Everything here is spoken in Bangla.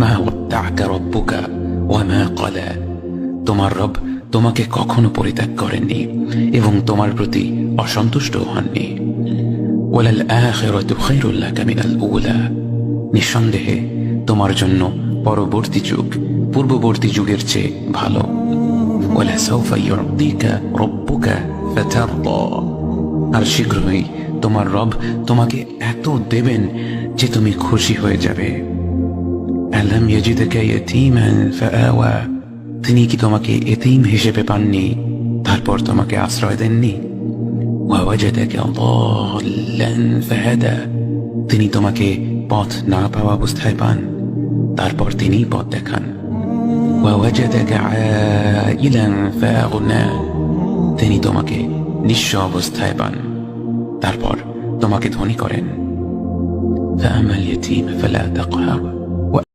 মা ওয়াদ্দা'কা রাব্বুকা ওয়া মা ক্বালা, তোমার রব তোমাকে কখনো পরিত্যাগ করেননি এবং তোমার প্রতি অসন্তুষ্ট হননি। ওয়ালাল আখিরাতু খায়রুল লাকা মিনাল উলা, নিঃসন্দেহে তোমার জন্য পরবর্তী যুগ পূর্ববর্তী যুগের চেয়ে ভালো। ওয়ালা সাওফা ইউ'তিকা রাব্বুকা ফাতারদা, আর শীঘ্রই তোমার রব তোমাকে এত দেবেন যে তুমি খুশি হয়ে যাবে। আলাম ইয়াজিদকা ইয়াতীমান ফাআওয়া, তিনি কি তোমাকে এতিম হিসেবে পাননি তারপর তোমাকে আশ্রয় দেননি? ওয়া ওয়াজাদাকা দাল্লান ফাহাদা, তিনি তোমাকে পথ না পাওয়া অবস্থায় পান তারপর তিনি পথ দেখান। ওয়া ওয়াজাদাকা আইলান ফাআগনা, তিনি তোমাকে নিঃস্ব অবস্থায় পান তারপর তোমাকে ধনী করেন। ফাআমাল ইয়াতীম ফালা তাকহার,